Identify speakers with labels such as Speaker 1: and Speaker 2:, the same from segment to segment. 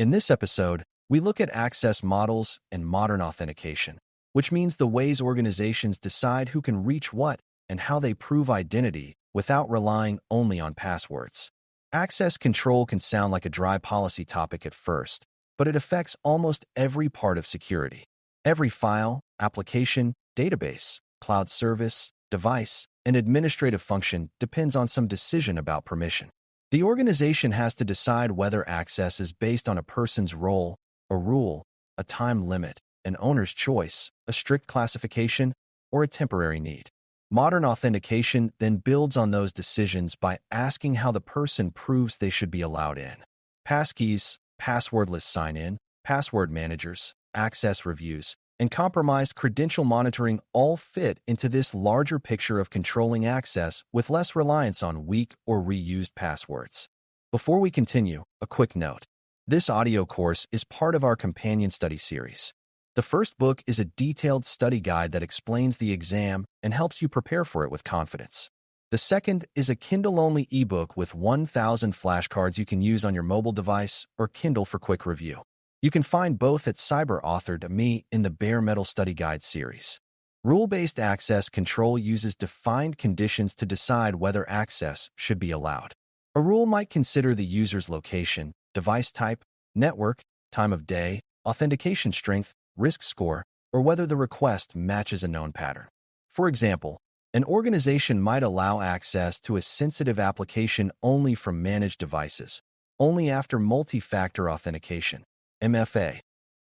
Speaker 1: In this episode, we look at access models and modern authentication, which means the ways organizations decide who can reach what and how they prove identity without relying only on passwords. Access control can sound like a dry policy topic at first, but it affects almost every part of security. Every file, application, database, cloud service, device, and administrative function depends on some decision about permission. The organization has to decide whether access is based on a person's role, a rule, a time limit, an owner's choice, a strict classification, or a temporary need. Modern authentication then builds on those decisions by asking how the person proves they should be allowed in. Passkeys, passwordless sign-in, password managers, access reviews, and compromised credential monitoring all fit into this larger picture of controlling access with less reliance on weak or reused passwords. Before we continue, a quick note. This audio course is part of our companion study series. The first book is a detailed study guide that explains the exam and helps you prepare for it with confidence. The second is a Kindle-only ebook with 1,000 flashcards you can use on your mobile device or Kindle for quick review. You can find both at Cyber.Me in the Bare Metal Study Guide series. Rule-based access control uses defined conditions to decide whether access should be allowed. A rule might consider the user's location, device type, network, time of day, authentication strength, risk score, or whether the request matches a known pattern. For example, an organization might allow access to a sensitive application only from managed devices, only after multi-factor authentication, MFA,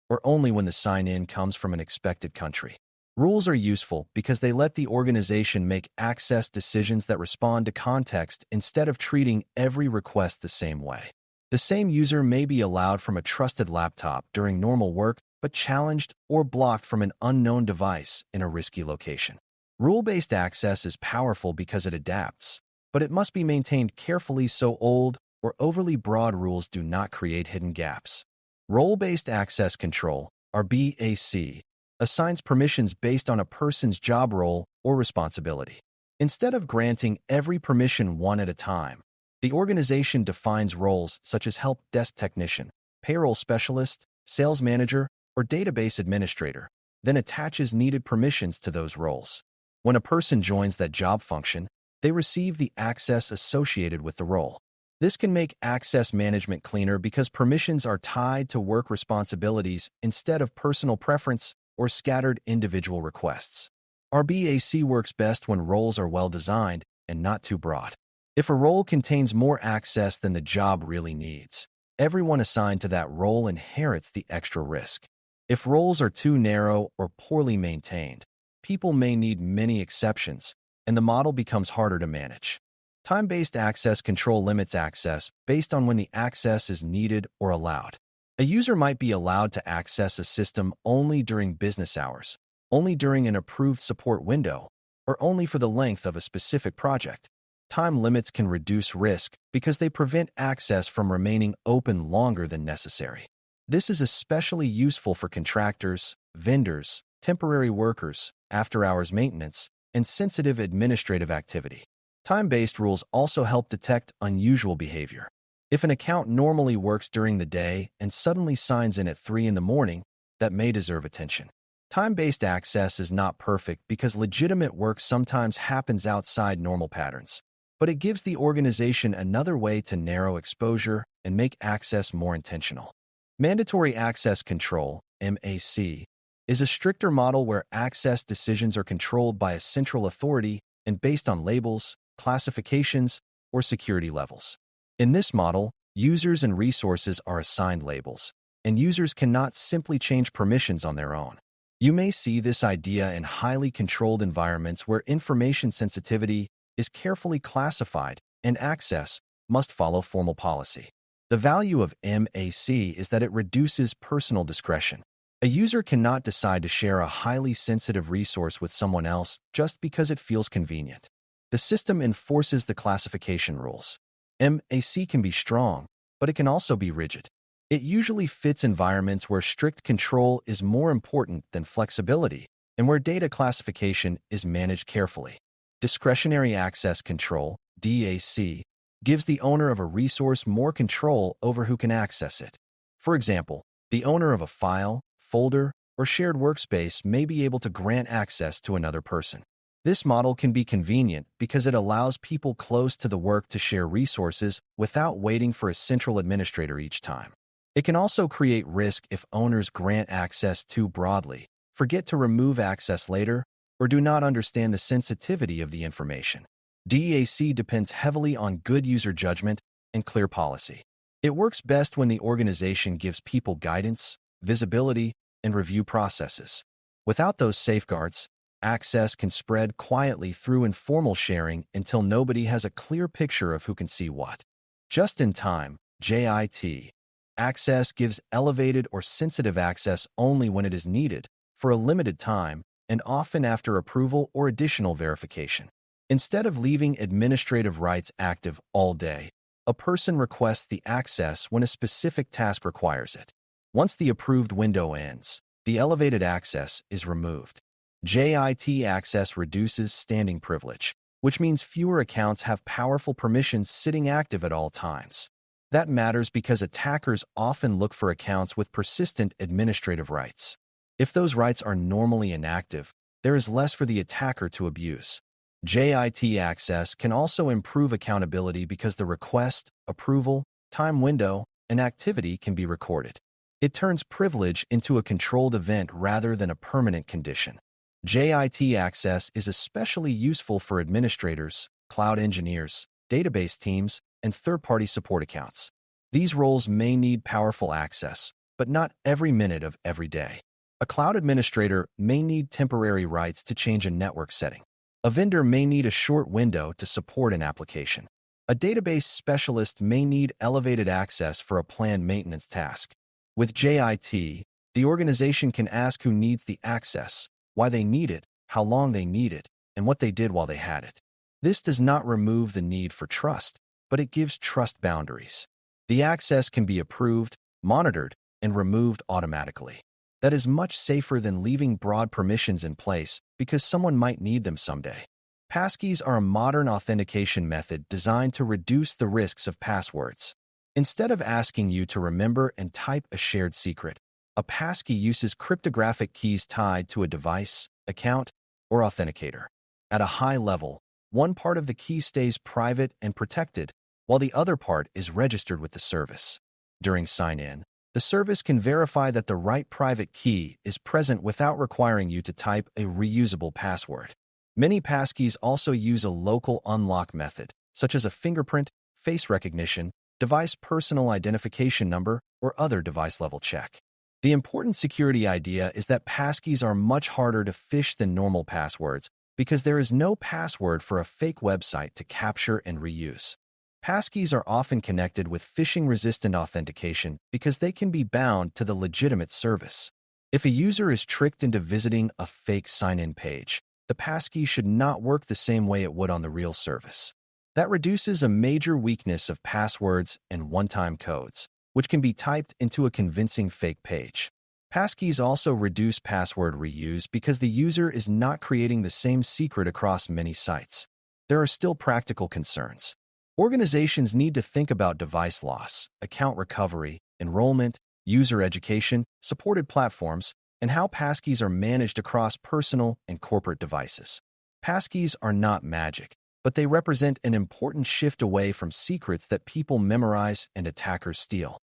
Speaker 1: or only when the sign-in comes from an expected country. Rules are useful because they let the organization make access decisions that respond to context instead of treating every request the same way. The same user may be allowed from a trusted laptop during normal work, but challenged or blocked from an unknown device in a risky location. Rule-based access is powerful because it adapts, but it must be maintained carefully so old or overly broad rules do not create hidden gaps. Role-based access control, or BAC, assigns permissions based on a person's job role or responsibility. Instead of granting every permission one at a time, the organization defines roles such as help desk technician, payroll specialist, sales manager, or database administrator, then attaches needed permissions to those roles. When a person joins that job function, they receive the access associated with the role. This can make access management cleaner because permissions are tied to work responsibilities instead of personal preference or scattered individual requests. Our BAC works best when roles are well designed and not too broad. If a role contains more access than the job really needs, everyone assigned to that role inherits the extra risk. If roles are too narrow or poorly maintained, people may need many exceptions, and the model becomes harder to manage. Time-based access control limits access based on when the access is needed or allowed. A user might be allowed to access a system only during business hours, only during an approved support window, or only for the length of a specific project. Time limits can reduce risk because they prevent access from remaining open longer than necessary. This is especially useful for contractors, vendors, temporary workers, after-hours maintenance, and sensitive administrative activity. Time-based rules also help detect unusual behavior. If an account normally works during the day and suddenly signs in at 3 in the morning, that may deserve attention. Time-based access is not perfect because legitimate work sometimes happens outside normal patterns, but it gives the organization another way to narrow exposure and make access more intentional. Mandatory access control, MAC, is a stricter model where access decisions are controlled by a central authority and based on labels, classifications, or security levels. In this model, users and resources are assigned labels, and users cannot simply change permissions on their own. You may see this idea in highly controlled environments where information sensitivity is carefully classified and access must follow formal policy. The value of MAC is that it reduces personal discretion. A user cannot decide to share a highly sensitive resource with someone else just because it feels convenient. The system enforces the classification rules. MAC can be strong, but it can also be rigid. It usually fits environments where strict control is more important than flexibility and where data classification is managed carefully. Discretionary access control, DAC, gives the owner of a resource more control over who can access it. For example, the owner of a file, folder, or shared workspace may be able to grant access to another person. This model can be convenient because it allows people close to the work to share resources without waiting for a central administrator each time. It can also create risk if owners grant access too broadly, forget to remove access later, or do not understand the sensitivity of the information. DAC depends heavily on good user judgment and clear policy. It works best when the organization gives people guidance, visibility, and review processes. Without those safeguards, access can spread quietly through informal sharing until nobody has a clear picture of who can see what. Just-in-time, JIT. Access gives elevated or sensitive access only when it is needed, for a limited time, and often after approval or additional verification. Instead of leaving administrative rights active all day, a person requests the access when a specific task requires it. Once the approved window ends, the elevated access is removed. JIT access reduces standing privilege, which means fewer accounts have powerful permissions sitting active at all times. That matters because attackers often look for accounts with persistent administrative rights. If those rights are normally inactive, there is less for the attacker to abuse. JIT access can also improve accountability because the request, approval, time window, and activity can be recorded. It turns privilege into a controlled event rather than a permanent condition. JIT access is especially useful for administrators, cloud engineers, database teams, and third-party support accounts. These roles may need powerful access, but not every minute of every day. A cloud administrator may need temporary rights to change a network setting. A vendor may need a short window to support an application. A database specialist may need elevated access for a planned maintenance task. With JIT, the organization can ask who needs the access, why they need it, how long they need it, and what they did while they had it. This does not remove the need for trust, but it gives trust boundaries. The access can be approved, monitored, and removed automatically. That is much safer than leaving broad permissions in place because someone might need them someday. Passkeys are a modern authentication method designed to reduce the risks of passwords. Instead of asking you to remember and type a shared secret, a passkey uses cryptographic keys tied to a device, account, or authenticator. At a high level, one part of the key stays private and protected, while the other part is registered with the service. During sign-in, the service can verify that the right private key is present without requiring you to type a reusable password. Many passkeys also use a local unlock method, such as a fingerprint, face recognition, device personal identification number, or other device-level check. The important security idea is that passkeys are much harder to phish than normal passwords because there is no password for a fake website to capture and reuse. Passkeys are often connected with phishing-resistant authentication because they can be bound to the legitimate service. If a user is tricked into visiting a fake sign-in page, the passkey should not work the same way it would on the real service. That reduces a major weakness of passwords and one-time codes, which can be typed into a convincing fake page. Passkeys also reduce password reuse because the user is not creating the same secret across many sites. There are still practical concerns. Organizations need to think about device loss, account recovery, enrollment, user education, supported platforms, and how passkeys are managed across personal and corporate devices. Passkeys are not magic, but they represent an important shift away from secrets that people memorize and attackers steal.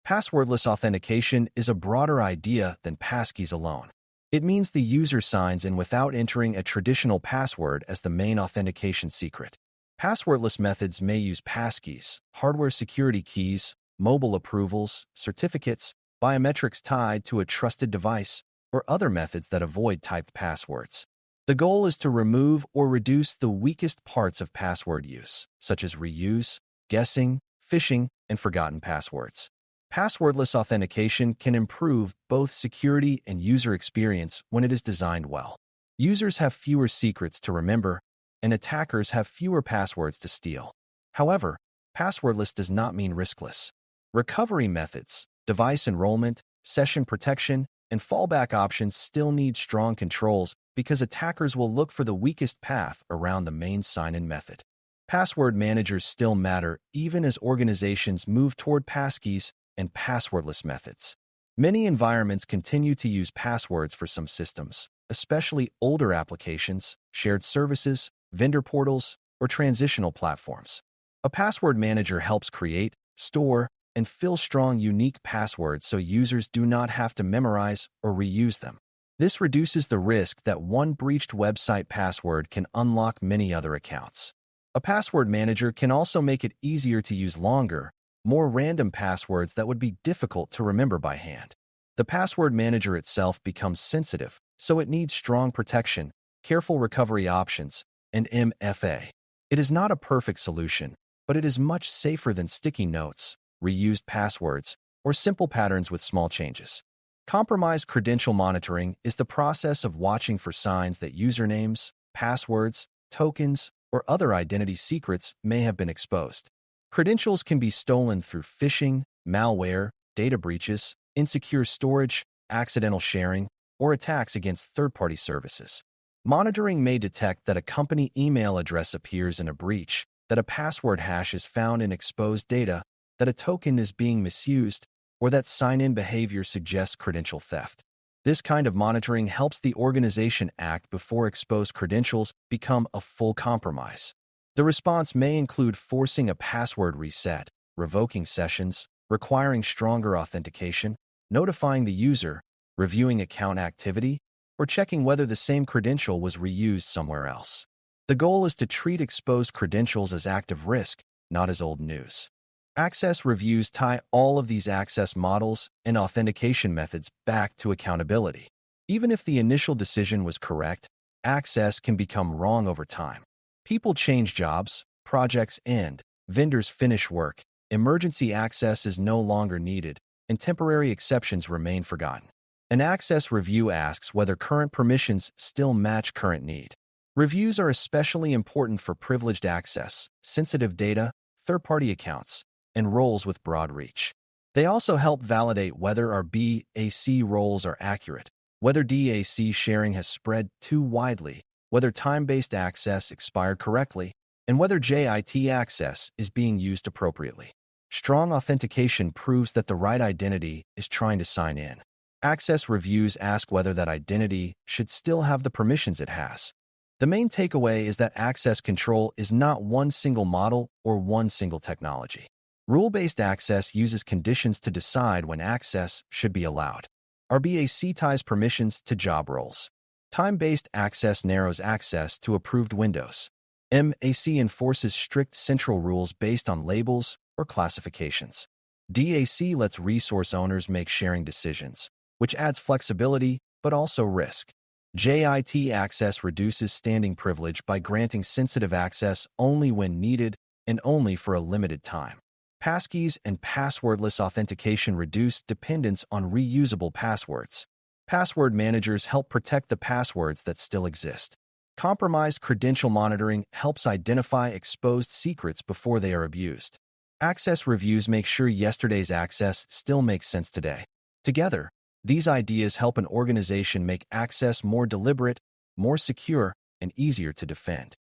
Speaker 1: Passwordless authentication is a broader idea than passkeys alone. It means the user signs in without entering a traditional password as the main authentication secret. Passwordless methods may use passkeys, hardware security keys, mobile approvals, certificates, biometrics tied to a trusted device, or other methods that avoid typed passwords. The goal is to remove or reduce the weakest parts of password use, such as reuse, guessing, phishing, and forgotten passwords. Passwordless authentication can improve both security and user experience when it is designed well. Users have fewer secrets to remember, and attackers have fewer passwords to steal. However, passwordless does not mean riskless. Recovery methods, device enrollment, session protection, and fallback options still need strong controls because attackers will look for the weakest path around the main sign-in method. Password managers still matter even as organizations move toward passkeys and passwordless methods. Many environments continue to use passwords for some systems, especially older applications, shared services, vendor portals, or transitional platforms. A password manager helps create, store, and fill strong, unique passwords so users do not have to memorize or reuse them. This reduces the risk that one breached website password can unlock many other accounts. A password manager can also make it easier to use longer, more random passwords that would be difficult to remember by hand. The password manager itself becomes sensitive, so it needs strong protection, careful recovery options, and MFA. It is not a perfect solution, but it is much safer than sticky notes, reused passwords, or simple patterns with small changes. Compromised credential monitoring is the process of watching for signs that usernames, passwords, tokens, or other identity secrets may have been exposed. Credentials can be stolen through phishing, malware, data breaches, insecure storage, accidental sharing, or attacks against third-party services. Monitoring may detect that a company email address appears in a breach, that a password hash is found in exposed data, that a token is being misused, or that sign-in behavior suggests credential theft. This kind of monitoring helps the organization act before exposed credentials become a full compromise. The response may include forcing a password reset, revoking sessions, requiring stronger authentication, notifying the user, reviewing account activity, or checking whether the same credential was reused somewhere else. The goal is to treat exposed credentials as active risk, not as old news. Access reviews tie all of these access models and authentication methods back to accountability. Even if the initial decision was correct, access can become wrong over time. People change jobs, projects end, vendors finish work, emergency access is no longer needed, and temporary exceptions remain forgotten. An access review asks whether current permissions still match current need. Reviews are especially important for privileged access, sensitive data, third-party accounts, and roles with broad reach. They also help validate whether our BAC roles are accurate, whether DAC sharing has spread too widely, whether time-based access expired correctly, and whether JIT access is being used appropriately. Strong authentication proves that the right identity is trying to sign in. Access reviews ask whether that identity should still have the permissions it has. The main takeaway is that access control is not one single model or one single technology. Rule-based access uses conditions to decide when access should be allowed. RBAC ties permissions to job roles. Time-based access narrows access to approved windows. MAC enforces strict central rules based on labels or classifications. DAC lets resource owners make sharing decisions, which adds flexibility but also risk. JIT access reduces standing privilege by granting sensitive access only when needed and only for a limited time. Passkeys and passwordless authentication reduce dependence on reusable passwords. Password managers help protect the passwords that still exist. Compromised credential monitoring helps identify exposed secrets before they are abused. Access reviews make sure yesterday's access still makes sense today. Together, these ideas help an organization make access more deliberate, more secure, and easier to defend.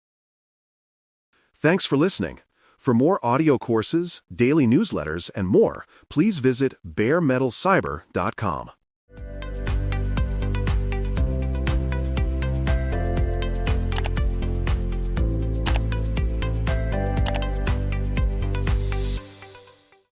Speaker 2: Thanks for listening. For more audio courses, daily newsletters, and more, please visit baremetalcyber.com.